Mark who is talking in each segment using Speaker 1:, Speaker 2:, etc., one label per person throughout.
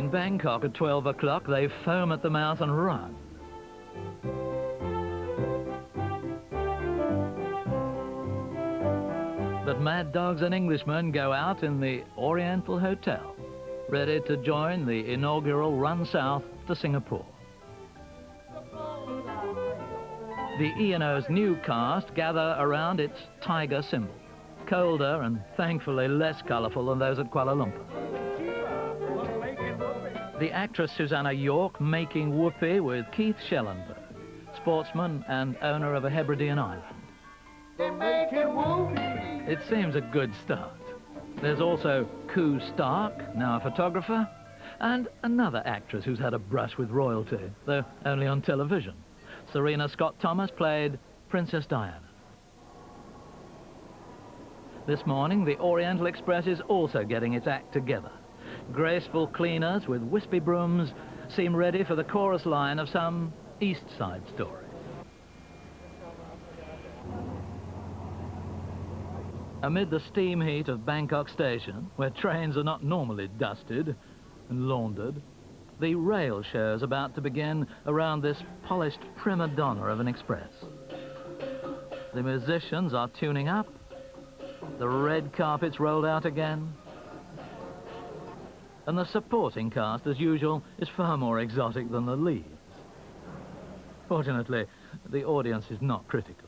Speaker 1: In Bangkok at 12 o'clock, they foam at the mouth and run. But Mad Dogs and Englishmen go out in the Oriental Hotel, ready to join the inaugural run south to Singapore. The E&O's new cast gather around its tiger symbol, colder and thankfully less colourful than those at Kuala Lumpur. The actress Susanna York making whoopee with Keith Schellenberg, sportsman and owner of a Hebridean island. It seems a good start. There's also Koo Stark, now a photographer, and another actress who's had a brush with royalty, though only on television. Serena Scott Thomas played Princess Diana. This morning, the Oriental Express is also getting its act together. Graceful cleaners with wispy brooms seem ready for the chorus line of some East Side story. Amid the steam heat of Bangkok Station, where trains are not normally dusted and laundered, the rail show is about to begin around this polished prima donna of an express. The musicians are tuning up, the red carpet's rolled out again, and the supporting cast, as usual, is far more exotic than the leads. Fortunately, the audience is not critical.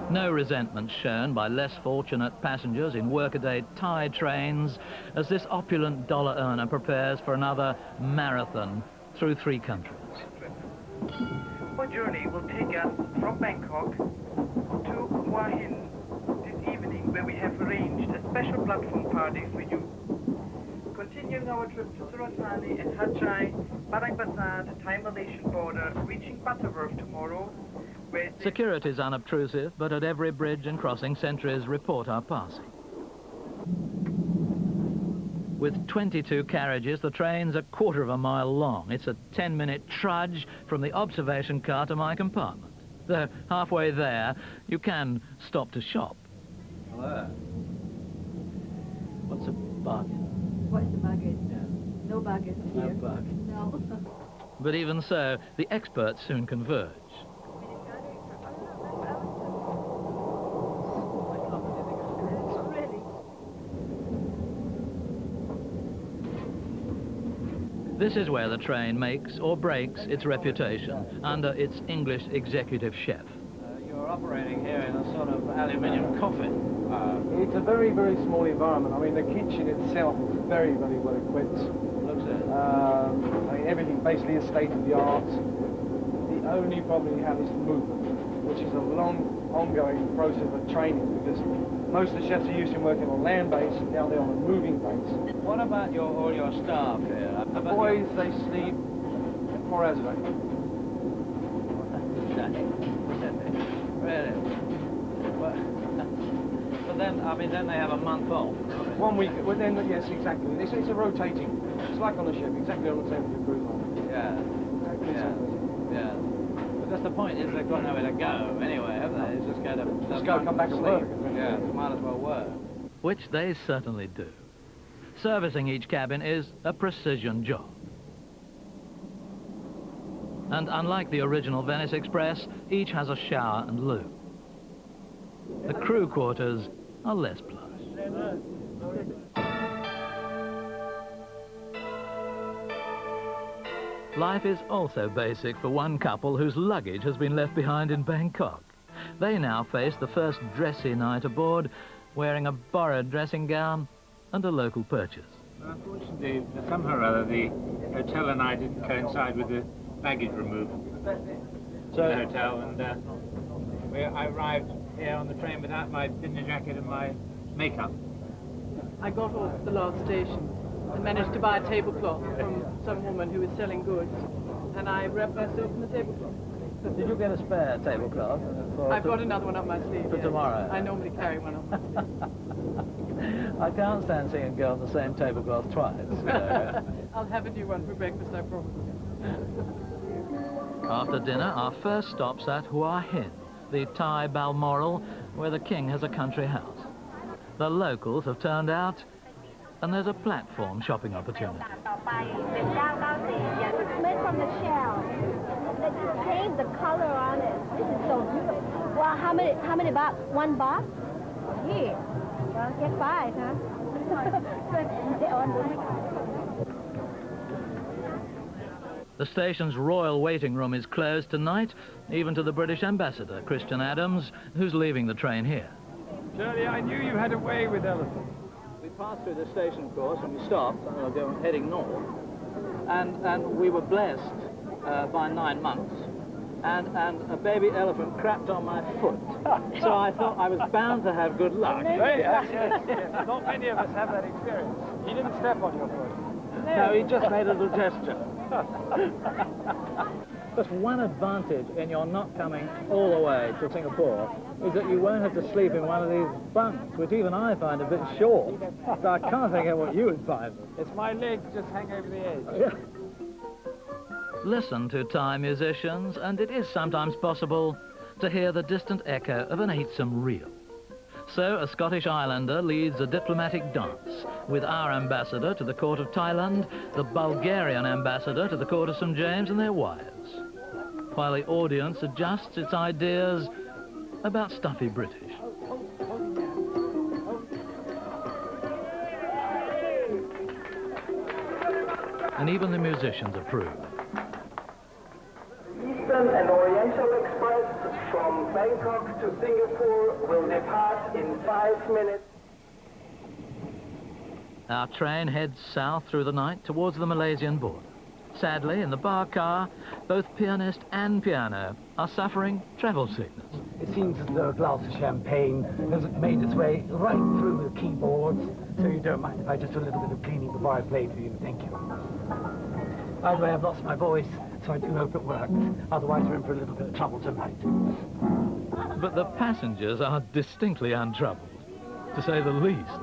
Speaker 1: No resentment shown by less fortunate passengers in workaday Thai trains as this opulent dollar earner prepares for another marathon through 3 countries.
Speaker 2: Our journey will take us from Bangkok to Hua Hin this evening, where we have arranged a special platform party for you. Continuing our trip to Surat Thani and Hat Yai, Padang Besar, the Thai-Malaysian border, reaching Butterworth tomorrow.
Speaker 1: Security is unobtrusive, but at every bridge and crossing, sentries report our passing. With 22 carriages, the train's a quarter of a mile long. It's a 10-minute trudge from the observation car to my compartment. Though halfway there, you can stop to shop.
Speaker 3: Hello.
Speaker 1: What's a bargain?
Speaker 4: What is a bargain?
Speaker 1: Yeah.
Speaker 4: No bargain here.
Speaker 1: No bargain.
Speaker 4: No.
Speaker 1: But even so, the experts soon converge. This is where the train makes or breaks its reputation under its English executive chef.
Speaker 3: You're operating here in a sort of aluminium coffin.
Speaker 5: It's a very, very small environment. I mean, the kitchen itself is very, very well equipped.
Speaker 3: Looks it.
Speaker 5: I mean, everything basically is state of the art. The only problem you have is movement, which is a long, ongoing process of training, because most of the chefs are used to working on land base, now they're on a moving base.
Speaker 3: What about all your staff here?
Speaker 5: The boys, they sleep 4 hours a day.
Speaker 3: Really? But then, I mean, then they have a month off.
Speaker 5: 1 week, well then, yes, exactly. It's a rotating. It's like on a ship, exactly on the same with the cruise line.
Speaker 3: Yeah.
Speaker 5: Exactly
Speaker 3: Yeah.
Speaker 5: same.
Speaker 3: Yeah. Because the point is they've got nowhere to go anyway, haven't they? It's just go to...
Speaker 5: Just go, come back and work.
Speaker 3: Yeah, might as well work.
Speaker 1: Which they certainly do. Servicing each cabin is a precision job. And unlike the original Venice Express, each has a shower and loo. The crew quarters are less plush. Life is also basic for one couple whose luggage has been left behind in Bangkok. They now face the first dressy night aboard, wearing a borrowed dressing gown and a local purchase.
Speaker 6: Unfortunately, somehow or other, the hotel and I didn't coincide with the baggage removal in the hotel, and I arrived here on the train without my dinner jacket and my makeup.
Speaker 7: I got off at the last station and managed to buy a tablecloth from some woman who was selling goods, and I wrapped myself in the tablecloth.
Speaker 1: Did you get a spare tablecloth?
Speaker 7: I've got another one up my sleeve.
Speaker 1: For
Speaker 7: yes.
Speaker 1: tomorrow?
Speaker 7: I normally carry one on my sleeve.
Speaker 1: I can't stand seeing a girl on the same tablecloth twice.
Speaker 7: I'll have a new one for breakfast, I promise.
Speaker 1: After dinner, our first stop's at Hua Hin, the Thai Balmoral, where the king has a country house. The locals have turned out, and there's a platform shopping opportunity.
Speaker 8: It's made from the shell. They paint the color on it. This is so beautiful. Well, how many baht? 1 baht? Here. Well, get 5, huh?
Speaker 1: The station's royal waiting room is closed tonight, even to the British ambassador, Christian Adams, who's leaving the train here.
Speaker 5: Shirley, I knew you had a way with elephants.
Speaker 3: We passed through the station, of course, and we stopped, and we were heading north. And we were blessed by 9 months. And a baby elephant crapped on my foot. So I thought I was bound to have good luck.
Speaker 5: Yes. Not many of us have that experience. He didn't step on your foot.
Speaker 3: No, he just made a little gesture. Just one advantage in your not coming all the way to Singapore is that you won't have to sleep in one of these bunks, which even I find a bit short. So I can't think of what you would find.
Speaker 5: It's my legs just hang over the edge.
Speaker 3: Yeah.
Speaker 1: Listen to Thai musicians, and it is sometimes possible to hear the distant echo of an 8-some reel. So a Scottish Islander leads a diplomatic dance with our ambassador to the court of Thailand, the Bulgarian ambassador to the court of St. James and their wives, while the audience adjusts its ideas about stuffy British. And even the musicians approve.
Speaker 2: Eastern and Oriental Express from Bangkok to Singapore will depart in 5 minutes.
Speaker 1: Our train heads south through the night towards the Malaysian border. Sadly, in the bar car, both pianist and piano are suffering travel sickness.
Speaker 9: It seems as though a glass of champagne has made its way right through the keyboards, so you don't mind if I just do a little bit of cleaning before I play for you. Thank you. By the way, I've lost my voice, so I do hope it works. Otherwise, we're in for a little bit of trouble tonight.
Speaker 1: But the passengers are distinctly untroubled, to say the least.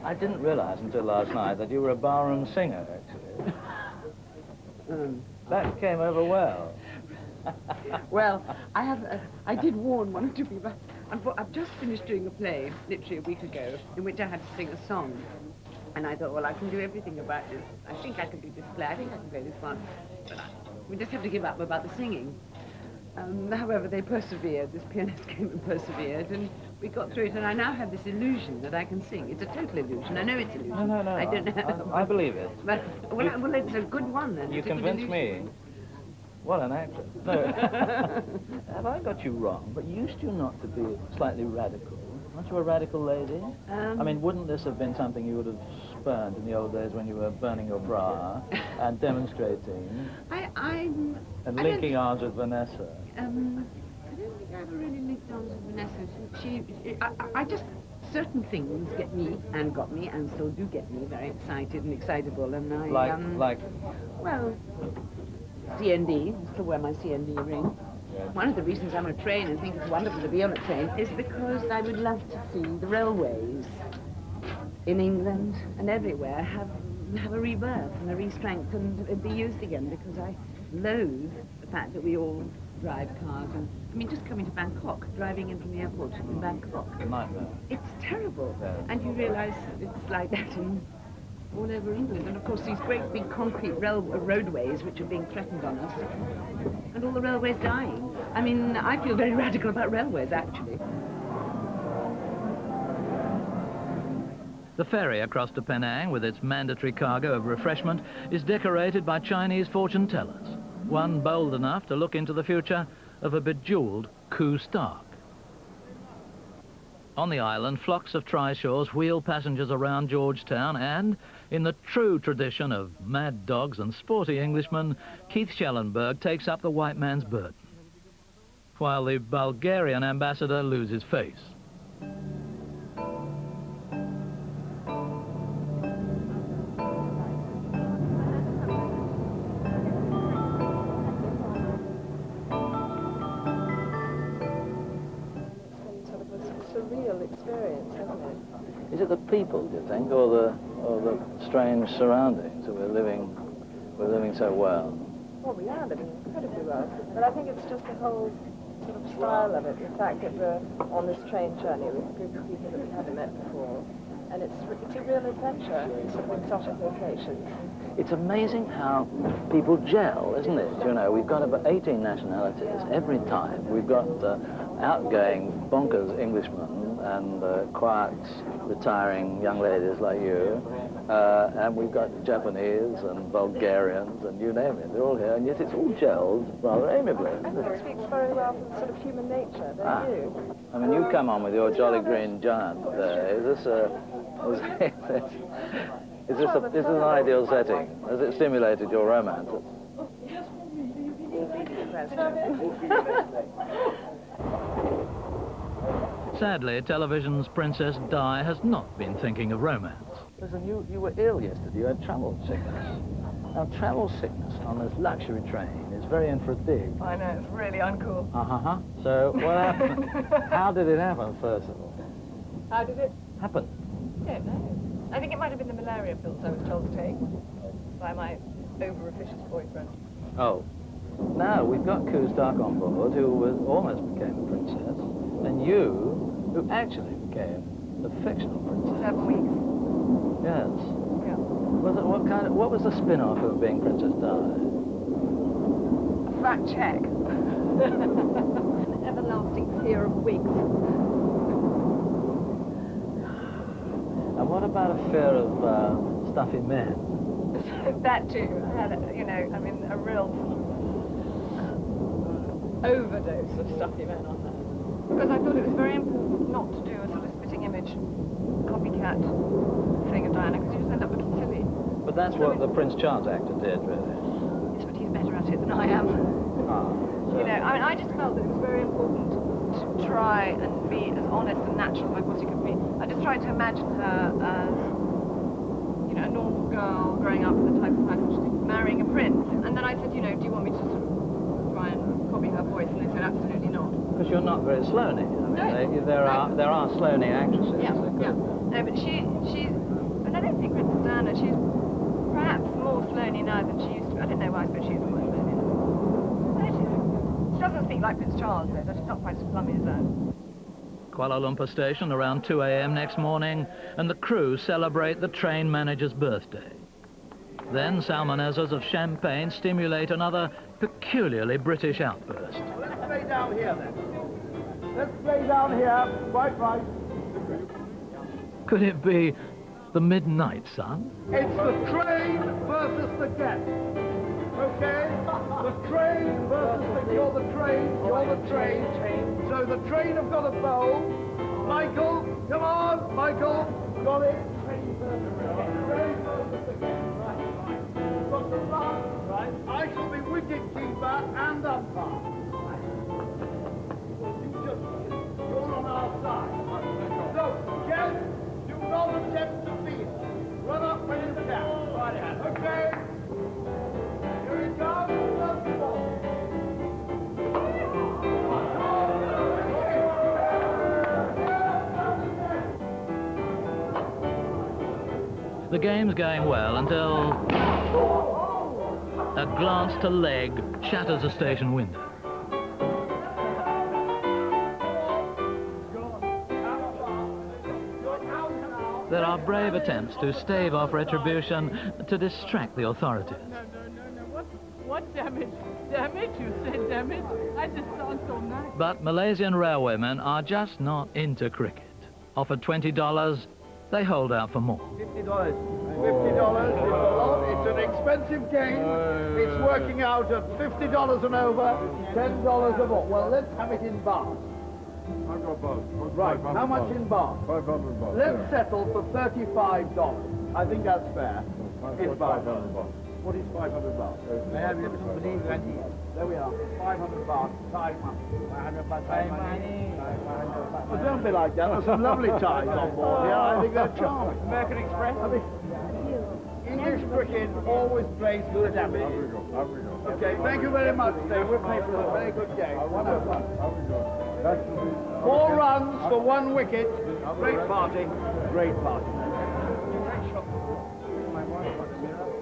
Speaker 3: I didn't realize until last night that you were a barroom singer, actually. That came over well.
Speaker 10: Well, I did warn one or two people. I've just finished doing a play, literally a week ago, in which I had to sing a song. And I thought, well, I can do everything about this. I think I can do this play. I think I can play this part. But we just have to give up about the singing. However, they persevered. This pianist came and persevered, and we got through it. And I now have this illusion that I can sing. It's a total illusion. I know it's an illusion.
Speaker 3: No.
Speaker 10: I don't know.
Speaker 3: I believe it.
Speaker 10: But, well, it's a good one, then.
Speaker 3: You
Speaker 10: It's a good
Speaker 3: convinced
Speaker 10: illusion.
Speaker 3: me. What an actress. No. Have I got you wrong? But used you not to be slightly radical? Aren't you a radical lady? I mean, wouldn't this have been something you would have spurned in the old days when you were burning your bra and demonstrating and linking arms with Vanessa?
Speaker 10: I don't think I ever really linked arms with Vanessa. I just, certain things get me, and got me, and still do get me very excited and excitable, and I...
Speaker 3: Like?
Speaker 10: Well, CND, I still wear my CND ring.
Speaker 3: Yes.
Speaker 10: One of the reasons I'm on a train and think it's wonderful to be on a train is because I would love to see the railways in England and everywhere have a rebirth and a re-strength and be used again, because I loathe the fact that we all drive cars. And I mean, just coming to Bangkok, driving in from the airport in Bangkok.
Speaker 3: A nightmare.
Speaker 10: It's terrible.
Speaker 3: Yes.
Speaker 10: And you realize it's like that in all over England. And of course these great big concrete roadways which are being threatened on us. And all the railways dying. I mean, I feel very radical about railways, actually.
Speaker 1: The ferry across to Penang, with its mandatory cargo of refreshment, is decorated by Chinese fortune tellers, one bold enough to look into the future of a bejeweled Ku Stark. On the island, flocks of trishaws wheel passengers around Georgetown and, In the true tradition of mad dogs and sporty Englishmen, Keith Schellenberg takes up the white man's burden, while the Bulgarian ambassador loses face.
Speaker 7: Surreal experience, hasn't it?
Speaker 3: Is it the people, do you think, or the strange surroundings that we're living so well?
Speaker 7: Well, we are living incredibly well, but I think it's just the whole sort of style of it, the fact that we're on this train journey with a group of people that we haven't met before, and it's a real adventure, sort of exotic locations.
Speaker 3: It's amazing how people gel, isn't it? You know, we've got about 18 nationalities every time. We've got outgoing, bonkers Englishmen and quiet, retiring young ladies like you, and we've got Japanese and Bulgarians and you name it. They're all here, and yet it's all gelled rather amiably.
Speaker 7: I think it speaks very well for sort of human nature, don't you?
Speaker 3: I mean, you come on with your Jolly Green Giant today. Is this an ideal setting? Has it stimulated your romance?
Speaker 1: Sadly, television's Princess Di has not been thinking of romance.
Speaker 3: Listen, you were ill yesterday. You had travel sickness. Now, travel sickness on this luxury train is very in for a dig.
Speaker 7: I know, it's really uncool.
Speaker 3: Uh-huh. So, what happened? How did it happen, first of all?
Speaker 7: How did it
Speaker 3: Happen?
Speaker 7: I don't know. I think it might have been the malaria pills I was told to take by my over-officious boyfriend.
Speaker 3: Oh. Now, we've got Kustak on board, who almost became a princess, and you, who actually became a fictional princess.
Speaker 7: 7 weeks.
Speaker 3: Yes.
Speaker 7: Yeah.
Speaker 3: What was the spin-off of being Princess Di?
Speaker 7: A fat check. An everlasting fear of wigs.
Speaker 3: And what about a fear of stuffy men?
Speaker 7: That too. I had, a real overdose of stuffy men on that. Because I thought it was very important not to do a sort of spitting image copycat thing of Diana, because you just end up looking silly.
Speaker 3: But that's what the Prince Charles actor did, really.
Speaker 7: Yes, but he's better at it than I am.
Speaker 3: So
Speaker 7: I just felt that it was very important to try and be as honest and natural as I possibly could be. I just tried to imagine her as, a normal girl growing up in the type of family, marrying a prince. And then I said, do you want me to sort of try and copy her voice? And they said, absolutely not.
Speaker 3: Because you're not very Sloaney. I mean, there are Sloaney actresses.
Speaker 7: Yeah. No, but and I don't think Princess Diana, she's perhaps more Sloaney now than she used to be. I don't know why, I suppose she is more Sloaney now. She doesn't speak like Prince Charles, though. She's not quite so plummy as that.
Speaker 1: Kuala Lumpur station around 2 a.m. next morning, and the crew celebrate the train manager's birthday. Then salmonezas of champagne stimulate another peculiarly British outburst.
Speaker 11: Let's play down here, then. Let's play down here, quite right.
Speaker 1: Could it be the midnight sun?
Speaker 11: It's the train versus the guest. Okay? The train versus you're the train. So the train have got a bow. Michael, come on, Michael. Got it? Train versus the guest. Right. Got the run, right? I shall be wicket keeper and umpire. You're on our side. So, guests, do not attempt to field. Run up when it's down. Right. Okay? Here it goes. First ball.
Speaker 1: The game's going well until a glance to leg shatters a station window. There are brave attempts to stave off retribution to distract the authorities.
Speaker 7: No. What damage? Damage? You said damage? I just sound so nice.
Speaker 1: But Malaysian railwaymen are just not into cricket. Offered $20, they hold out for more.
Speaker 11: $50. $50 is a lot. It's an expensive game. It's working out at $50 and over, $10 a more. Well, let's have it in baht.
Speaker 12: I've got both.
Speaker 11: Right, how much in baht?
Speaker 12: 500 baht.
Speaker 11: Let's settle for $35. I think that's fair. It's 500 bucks. What is 500 bucks?
Speaker 9: I have you believe that
Speaker 11: There we are. 500 bucks. Thai money.
Speaker 9: 500 bucks. Thai money.
Speaker 11: Well, don't be like that. There's some lovely Thais on board here. I think they're charming.
Speaker 10: American Express.
Speaker 11: I mean, English cricket always plays good to me. Okay, thank you very much, Dave. We'll play for a very good game. 4 runs for 1 wicket. Great party. Great party.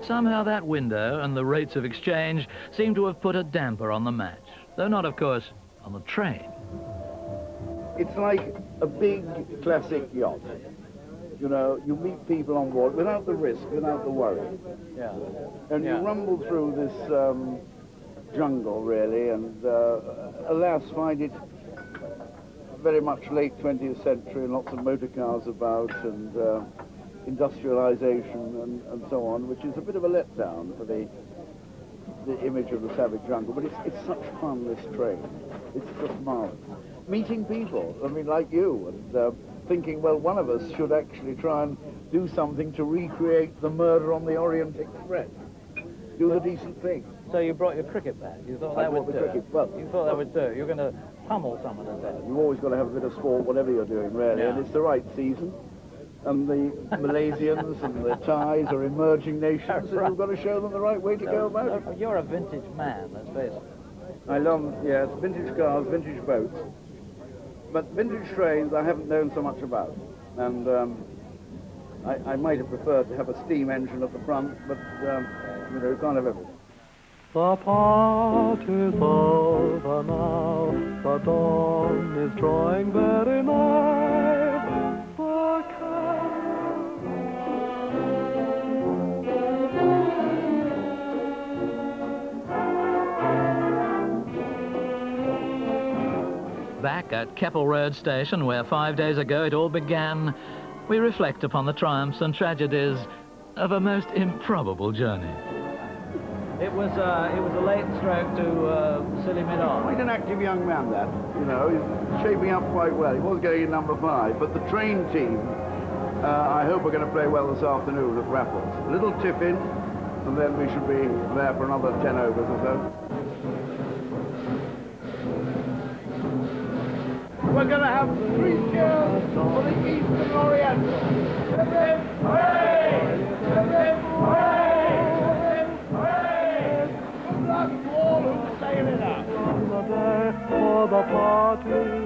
Speaker 1: Somehow that window and the rates of exchange seem to have put a damper on the match, though not, of course, on the train.
Speaker 12: It's like a big classic yacht. You know, you meet people on board without the risk, without the worry.
Speaker 3: Yeah.
Speaker 12: And you rumble through this jungle, really, and alas, find it very much late 20th century, and lots of motor cars about, and industrialization and so on, which is a bit of a letdown for the image of the savage jungle. But it's such fun, this train. It's just marvelous. Meeting people, I mean, like you, and thinking, well, one of us should actually try and do something to recreate the murder on the Orient Express. Do the decent thing.
Speaker 3: So you brought your cricket bat. You thought that would do. You thought that would do. You're going to pummel someone to death.
Speaker 12: You've always got to have a bit of sport, whatever you're doing, really,
Speaker 3: Yeah.
Speaker 12: and it's the right season. And the Malaysians and the Thais are emerging nations, and you've got to show them the right way to go about it.
Speaker 3: You're a vintage man, let's face it.
Speaker 12: I love, yes, vintage cars, vintage boats. But vintage trains I haven't known so much about. And I might have preferred to have a steam engine at the front, but, you know, you can't have everything.
Speaker 13: The party's over now, the dawn is drawing very nigh.
Speaker 1: Back at Keppel Road Station, where 5 days ago it all began, we reflect upon the triumphs and tragedies of a most improbable journey.
Speaker 3: It was a late stroke to silly mid-on.
Speaker 12: Quite an active young man, that. You know, he's shaping up quite well. He was going in number 5, but the train team, I hope, are going to play well this afternoon at Raffles. A little tip in, and then we should be there for another 10 overs or so.
Speaker 11: We're going to have 3 cheers for the Eastern Oriental. Hooray! Hooray! Hooray! Good luck to all who sail it out.
Speaker 13: On the day for the party.